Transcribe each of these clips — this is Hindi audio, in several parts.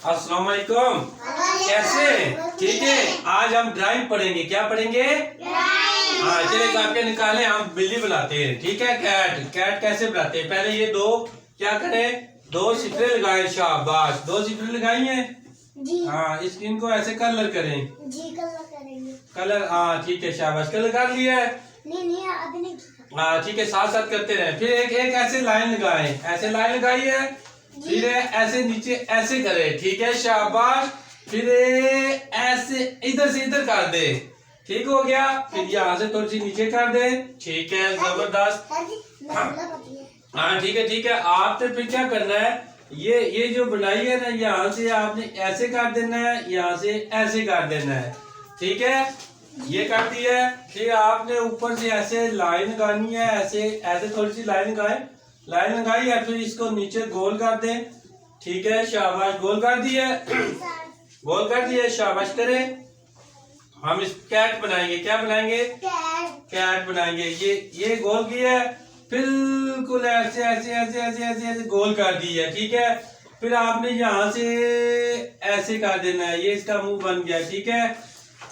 अस्सलाम वालेकुम। कैसे? ठीक है, आज हम ड्राइंग पढ़ेंगे। क्या पढ़ेंगे? हाँ चलिए कापियाँ निकालें, हम बिल्ली बनाते हैं। ठीक है, कैट। कैट कैसे बनाते हैं? पहले ये दो क्या करें, दो शिफरे लगाए। शाबाश, दो शिफरे लगाई हैं जी। हाँ, इनको ऐसे कलर करें जी। कलर करेंगे। कलर, हाँ ठीक है, शाबाश। कलर कर लिया है? नहीं अभी नहीं। हाँ ठीक है, साथ साथ करते रहे। फिर एक एक ऐसे लाइन लगाएं, ऐसे लाइन लगाई है, फिर ऐसे नीचे ऐसे करे। ठीक है, शाबाश। फिर ऐसे इधर से इधर कर दे। ठीक हो गया। फिर यहाँ से थोड़ी सी नीचे कर दे। ठीक है, जबरदस्त। हाँ ठीक है ठीक है। आपने फिर क्या करना है, ये जो बनाई है ना, यहाँ से आपने ऐसे कर देना है, यहाँ से ऐसे कर देना है। ठीक है, ये कर दी है। फिर आपने ऊपर से ऐसे लाइन लगानी है, ऐसे ऐसे थोड़ी सी लाइन लगाई है। फिर इसको नीचे गोल कर दें। ठीक है, शाबाश। गोल कर दी है, गोल कर दिया, शाबाश करें। हम इस कैट बनाएंगे। क्या बनाएंगे? कैट बनाएंगे। ये गोल किया है, बिल्कुल ऐसे ऐसे ऐसे ऐसे ऐसे ऐसे गोल कर दी है। ठीक है, फिर आपने यहाँ से ऐसे कर देना है। ये इसका मुंह बन गया। ठीक है,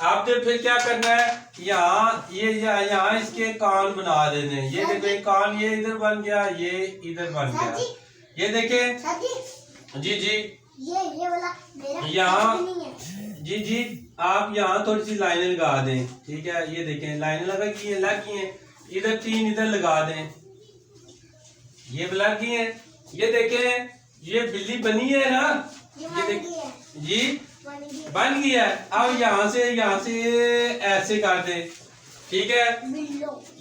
आपने फिर क्या करना है, यहाँ इसके कान बना देने। ये देखो, कान ये इधर बन गया, ये इधर बन गया। ये देखें जी जी, ये वाला यहाँ जी जी, आप यहाँ थोड़ी सी लाइनें लगा दें। ठीक है, ये देखें लाइनें लगी हैं। इधर 3 इधर लगा दें। ये लग गई है। ये देखें, ये बिल्ली बनी है ना, ये देखें जी, बन गई है। अब यहाँ से ऐसे कर दें। ठीक है,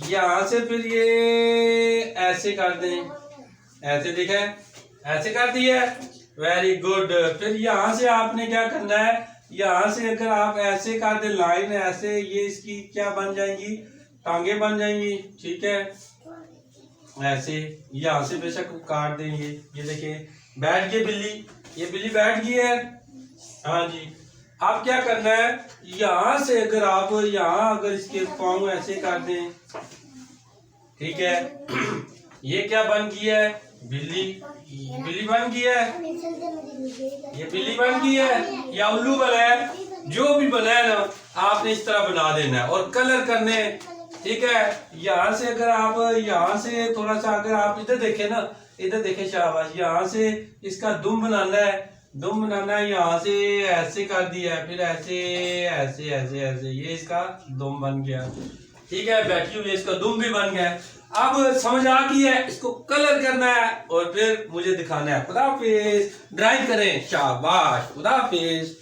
यहाँ से फिर ये ऐसे कर दें। ऐसे देखें, ऐसे कर दिया। Very good. फिर यहाँ से आपने क्या करना है, यहाँ से अगर आप ऐसे कर दे लाइन ऐसे, ये इसकी क्या बन जाएंगी, टांगे बन जाएंगी। ठीक है, ऐसे यहाँ से बेशक काट देंगे। ये देखें, बैठ गई बिल्ली, ये बिल्ली बैठ गई है। हाँ जी। अब क्या करना है, यहाँ से अगर आप अगर इसके पाँव ऐसे कर दें। ठीक है, ये क्या बन गई है, बिल्ली बन गई है। ये बिल्ली बन गई है या उल्लू बना है, जो भी बना है ना, आपने इस तरह बना देना है और कलर करने। ठीक है, यहाँ से अगर आप यहाँ से थोड़ा सा अगर आप इधर देखें ना, इधर देखें, शाबाश। यहाँ से इसका दुम बनाना है। यहाँ से ऐसे कर दिया है, फिर ऐसे ऐसे ऐसे ऐसे, ये इसका दुम बन गया। ठीक है, बैठी हुई इसका दुम भी बन गया। अब समझ आ गई है, इसको कलर करना है और फिर मुझे दिखाना है। खुदा हाफिज। ड्राइंग करें, शाबाश, खुदा हाफिज।